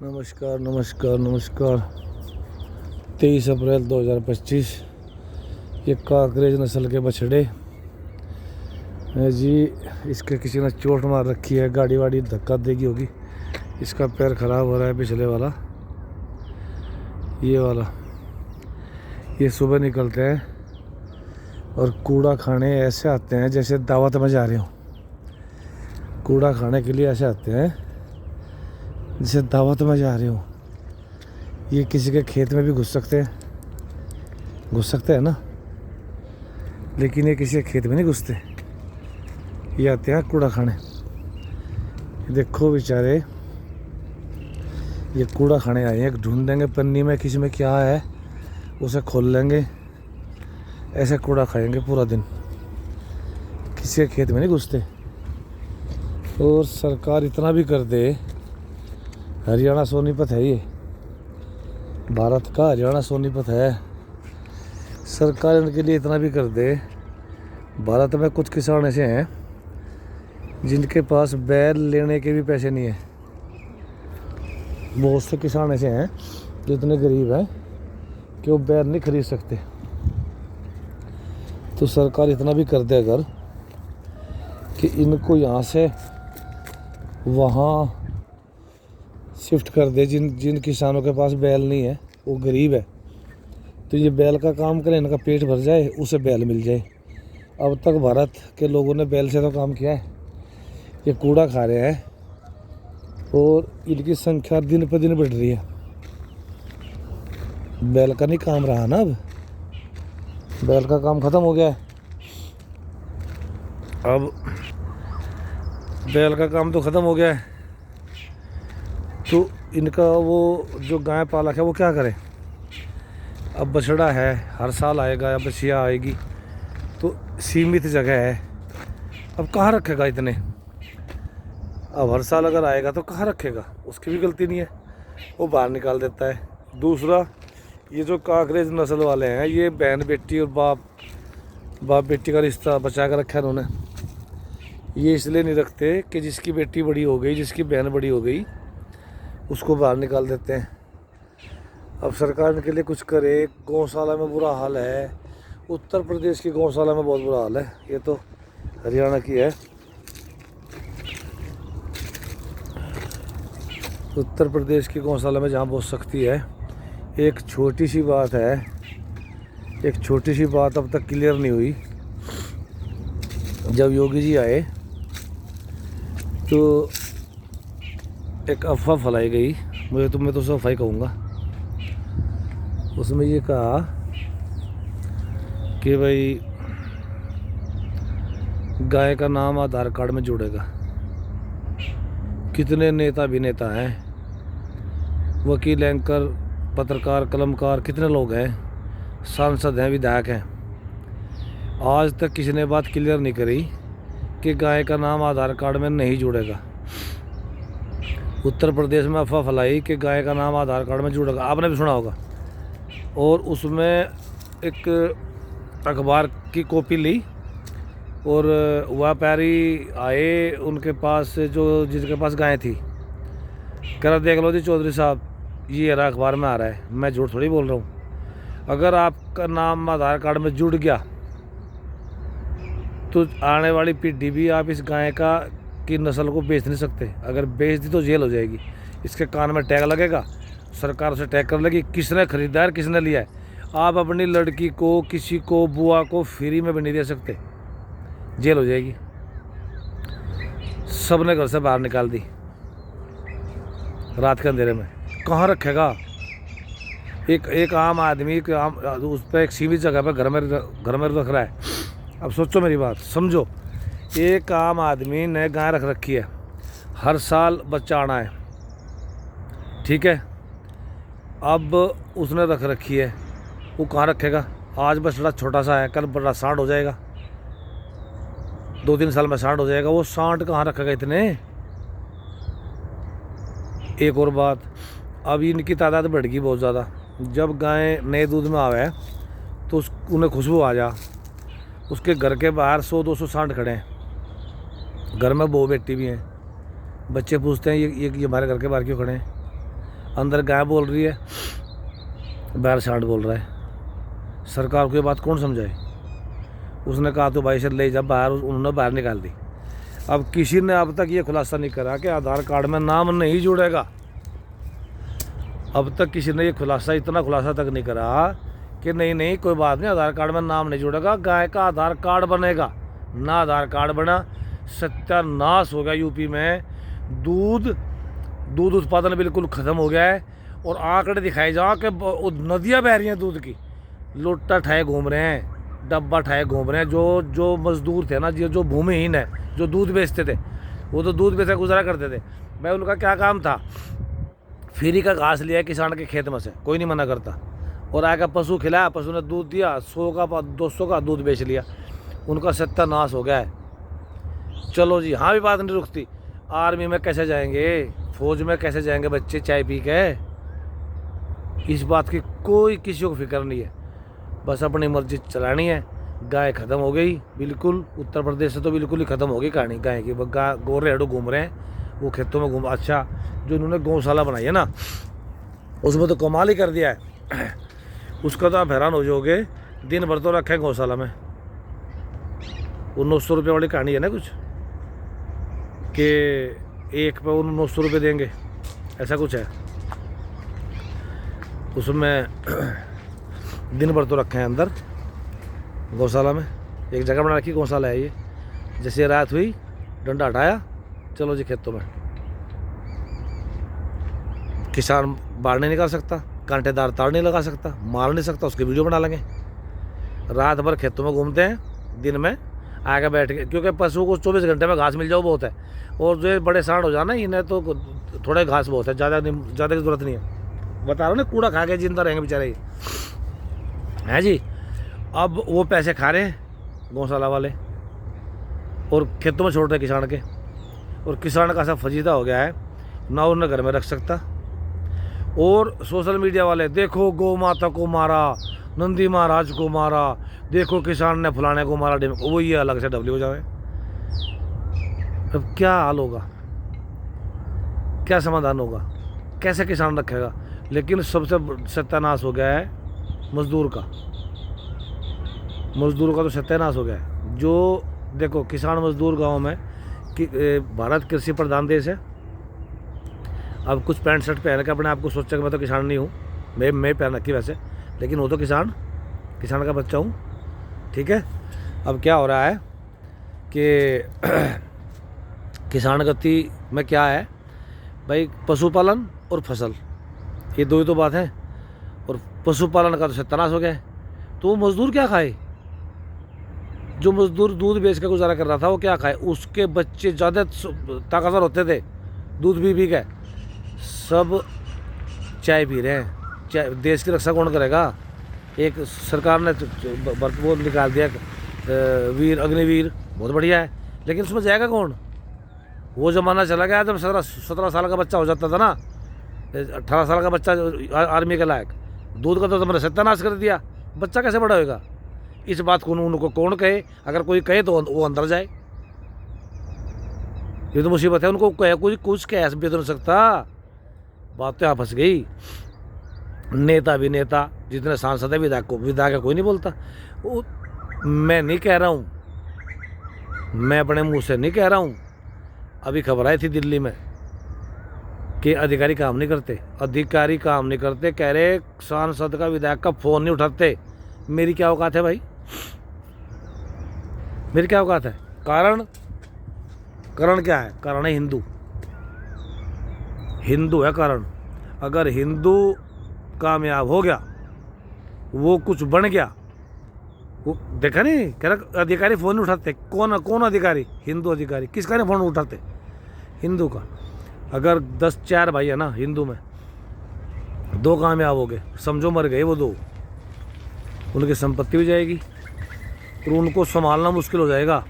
नमस्कार नमस्कार नमस्कार। 23 अप्रैल 2025। ये काकरेज नस्ल के बछड़े हैं जी। इसके किसी ने चोट मार रखी है, गाड़ी वाड़ी धक्का देगी होगी, इसका पैर खराब हो रहा है पिछले वाला, ये वाला। ये सुबह निकलते हैं और कूड़ा खाने ऐसे आते हैं जैसे दावत में जा रहे हो। कूड़ा खाने के लिए ऐसे आते हैं जैसे दावत में जा रहे हो। ये किसी के खेत में भी घुस सकते हैं ना, लेकिन ये किसी के खेत में नहीं घुसते। ये आते हैं कूड़ा खाने। देखो बेचारे, ये कूड़ा खाने आए हैं। ढूंढेंगे पन्नी में किसी में क्या है, उसे खोल लेंगे, ऐसे कूड़ा खाएंगे पूरा दिन। किसी के खेत में नहीं घुसते। और सरकार इतना भी कर दे, हरियाणा सोनीपत है ये, भारत का हरियाणा सोनीपत है। सरकार इनके लिए इतना भी कर दे। भारत में कुछ किसान ऐसे हैं जिनके पास बैल लेने के भी पैसे नहीं है। बहुत से किसान ऐसे हैं जो इतने गरीब हैं कि वो बैल नहीं खरीद सकते। तो सरकार इतना भी कर दे अगर कि इनको यहाँ से वहाँ शिफ्ट कर दे, जिन किसानों के पास बैल नहीं है, वो गरीब है, तो ये बैल का काम करें, इनका पेट भर जाए, उसे बैल मिल जाए। अब तक भारत के लोगों ने बैल से तो काम किया है, ये कूड़ा खा रहे हैं और इनकी संख्या दिन पर दिन बढ़ रही है। बैल का नहीं काम रहा ना, अब बैल का काम ख़त्म हो गया है। अब बैल का काम तो ख़त्म हो गया है, तो इनका वो जो गाय पालक है वो क्या करे। अब बछड़ा है, हर साल आएगा या बछिया आएगी, तो सीमित जगह है, अब कहाँ रखेगा इतने। अब हर साल अगर आएगा तो कहाँ रखेगा, उसकी भी गलती नहीं है, वो बाहर निकाल देता है। दूसरा, ये जो काकरेज नस्ल वाले हैं, ये बहन बेटी और बाप बेटी का रिश्ता बचा कर रखा है उन्होंने। ये इसलिए नहीं रखते कि जिसकी बेटी बड़ी हो गई, जिसकी बहन बड़ी हो गई, उसको बाहर निकाल देते हैं। अब सरकार इनके लिए कुछ करे। गौशाला में बुरा हाल है, उत्तर प्रदेश की गौशाला में बहुत बुरा हाल है। ये तो हरियाणा की है। उत्तर प्रदेश की गौशाला में जहाँ बहुत सख्ती है। एक छोटी सी बात है, एक छोटी सी बात अब तक क्लियर नहीं हुई। जब योगी जी आए तो एक अफवाह फैलाई गई, मैं तो सफाई कहूँगा। उसमें ये कहा कि भाई गाय का नाम आधार कार्ड में जुड़ेगा। कितने नेता अभिनेता हैं, वकील, एंकर, पत्रकार, कलमकार, कितने लोग हैं, सांसद हैं, विधायक हैं, आज तक किसी ने बात क्लियर नहीं करी कि गाय का नाम आधार कार्ड में नहीं जुड़ेगा। उत्तर प्रदेश में अफवाह फैलाई कि गाय का नाम आधार कार्ड में जुड़ेगा, आपने भी सुना होगा। और उसमें एक अखबार की कॉपी ली और व्यापारी आए उनके पास, जो जिनके पास गाय थी, कह रहा देख लो जी चौधरी साहब, ये रहा अखबार में आ रहा है, मैं झूठ थोड़ी बोल रहा हूँ। अगर आपका नाम आधार कार्ड में जुड़ गया तो आने वाली पीढ़ी भी आप इस गाय की नस्ल को बेच नहीं सकते। अगर बेच दी तो जेल हो जाएगी। इसके कान में टैग लगेगा, सरकार उसे टैग कर लेगी, किसने खरीदा है, किसने लिया है। आप अपनी लड़की को, किसी को, बुआ को फ्री में भी नहीं दे सकते, जेल हो जाएगी। सबने घर से बाहर निकाल दी रात के अंधेरे में। कहाँ रखेगा एक आम आदमी, उस पर एक सीमित जगह पर घर में रख रहा है। अब सोचो मेरी बात, समझो। एक आम आदमी ने गाय रख रखी है, हर साल बच्चा आना है, ठीक है। अब उसने रख रखी है, वो कहाँ रखेगा। आज बछड़ा छोटा सा है, कल बड़ा सांड हो जाएगा, 2-3 साल में सांड हो जाएगा, वो सांड कहाँ रखेगा इतने। एक और बात, अब इनकी तादाद बढ़ गई बहुत ज़्यादा। जब गाय नए दूध में आवे तो उन्हें खुशबू आ जा, उसके घर के बाहर 100-200 सांड खड़े हैं। घर में बहू बेटी भी हैं, बच्चे पूछते हैं ये हमारे घर के बाहर क्यों खड़े हैं। अंदर गाय बोल रही है, बाहर सांड बोल रहा है। सरकार को ये बात कौन समझाए? उसने कहा तो भाई से ले जा बाहर, उन्होंने बाहर निकाल दी। अब किसी ने अब तक ये खुलासा नहीं करा कि आधार कार्ड में नाम नहीं जुड़ेगा। अब तक किसी ने ये खुलासा, इतना खुलासा तक नहीं करा कि नहीं कोई बात नहीं, आधार कार्ड में नाम नहीं जुड़ेगा, गाय का आधार कार्ड बनेगा। ना आधार कार्ड बना, सत्यानाश हो गया यूपी में। दूध उत्पादन बिल्कुल ख़त्म हो गया है। और आंकड़े दिखाए जाओ कि नदियाँ बह रही हैं दूध की। लोटा ठाए घूम रहे हैं, डब्बा ठाए घूम रहे हैं। जो मजदूर थे ना, जो भूमिहीन है, जो दूध बेचते थे, वो तो दूध बेच गुजारा करते थे भाई। उनका क्या काम था? फ्री का घास लिया किसान के खेत में से, कोई नहीं मना करता। और आकर पशु खिलाया, पशु ने दूध दिया, 100 का 200 का दूध बेच लिया। उनका सत्यानाश हो गया है। चलो जी, हाँ भी बात नहीं रुकती। आर्मी में कैसे जाएंगे, फौज में कैसे जाएंगे बच्चे चाय पी के? इस बात की कोई किसी को फिक्र नहीं है। बस अपनी मर्जी चलानी है। गाय ख़त्म हो गई बिल्कुल। उत्तर प्रदेश से तो बिल्कुल ही ख़त्म हो गई कहानी गाय की। गोरे हेडो घूम रहे हैं वो खेतों में घूम। अच्छा, जो इन्होंने गौशाला बनाई है ना, उसमें तो कमाल ही कर दिया है। उसका तो आप हैरान हो जाओगे। दिन भर तो रखे गौशाला में। वो 900 रुपये वाली कहानी है ना कुछ, कि एक पे वो 900 रुपये देंगे, ऐसा कुछ है। उसमें दिन भर तो रखे हैं अंदर गौशाला में। एक जगह बना रखी गौशाला है ये। जैसे रात हुई, डंडा हटाया, चलो जी खेतों में। किसान बाहर नहीं निकाल सकता, कांटेदार तार नहीं लगा सकता, मार नहीं सकता, उसकी वीडियो बना लेंगे। रात भर खेतों में घूमते हैं, दिन में आगे बैठ के, क्योंकि पशु को 24 घंटे में घास मिल जाओ बहुत है। और जो बड़े सांड हो जाना, इन्हें तो थोड़े घास बहुत है, ज़्यादा की ज़रूरत नहीं है। बता रहा हूँ ना, कूड़ा खा के जिंदा रहेंगे बेचारे हैं जी। अब वो पैसे खा रहे हैं गौशाला वाले और खेतों में छोड़ रहे किसान के। और किसान का सब फजीदा हो गया है, ना उन्हें घर में रख सकता। और सोशल मीडिया वाले, देखो गौ माता को मारा, नंदी महाराज को मारा, देखो किसान ने फलाने को मारा, वो ये अलग से डबली हो जाए। अब क्या हाल होगा, क्या समाधान होगा, कैसे किसान रखेगा? लेकिन सबसे सत्यानाश हो गया है मजदूर का। मजदूर का तो सत्यानाश हो गया है। जो देखो किसान मजदूर गांव में कि भारत कृषि प्रधान देश है। अब कुछ पैंट शर्ट पहन के अपने आप को सोचा कि मैं तो किसान नहीं हूँ, मैं पहन रखी वैसे, लेकिन वो तो किसान का बच्चा हूँ, ठीक है। अब क्या हो रहा है कि किसान गति में क्या है भाई, पशुपालन और फसल, ये दो ही तो बात है। और पशुपालन का तो सत्यानाश हो गया है। तो वो मजदूर क्या खाए? जो मजदूर दूध बेच के गुजारा कर रहा था, वो क्या खाए? उसके बच्चे ज़्यादा ताकतवर होते थे दूध पी के। सब चाय पी रहे हैं। चाय, देश की रक्षा कौन करेगा? एक सरकार ने वो निकाल दिया वीर, अग्निवीर, बहुत बढ़िया है, लेकिन उसमें जाएगा कौन? वो ज़माना चला गया जब 17 साल का बच्चा हो जाता था ना, 18 साल का बच्चा आर्मी के लायक। दूध का तो तुमने सत्यानाश कर दिया, बच्चा कैसे बड़ा होगा? इस बात को उनको कौन कहे? अगर कोई कहे तो वो अंदर जाए। ये तो मुसीबत है। उनको कहे कुछ कैसे भी तो नहीं सकता। बात तो यहाँ फंस गई। नेता भी नेता, जितने सांसद है, विधायक का कोई नहीं बोलता। वो मैं नहीं कह रहा हूँ, मैं अपने मुंह से नहीं कह रहा हूँ। अभी खबर आई थी दिल्ली में कि अधिकारी काम नहीं करते, कह रहे सांसद का, विधायक का फ़ोन नहीं उठाते। मेरी क्या औकात है भाई? मेरी क्या औकात है? कारण क्या है? कारण है हिंदू है कारण। अगर हिंदू कामयाब हो गया, वो कुछ बन गया, वो देखा नहीं, कह रहा अधिकारी फ़ोन नहीं उठाते। कौन अधिकारी? हिंदू अधिकारी। किसका नहीं फ़ोन उठाते? हिंदू का। अगर 10-4 भाई है ना हिंदू में, 2 कामयाब हो गए, समझो मर गए वो 2, उनकी संपत्ति भी जाएगी और उनको संभालना मुश्किल हो जाएगा।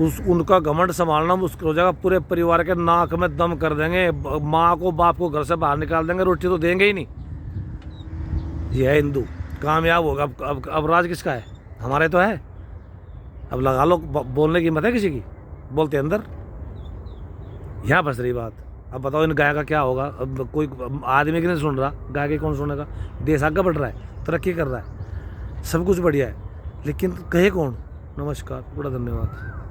उनका घमंड संभालना मुश्किल हो जाएगा। पूरे परिवार के नाक में दम कर देंगे, माँ को बाप को घर से बाहर निकाल देंगे, रोटी तो देंगे ही नहीं। ये है हिंदू, कामयाब होगा। अब राज किसका है? हमारे तो है। अब लगा लो, बोलने की हिम्मत है किसी की? बोलते अंदर। यहाँ फंस रही बात। अब बताओ इन गाय का क्या होगा। अब कोई आदमी की नहीं सुन रहा, गाय के कौन सुनेगा। देश आगे बढ़ रहा है, तरक्की कर रहा है, सब कुछ बढ़िया है, लेकिन कहे कौन। नमस्कार, बड़ा धन्यवाद।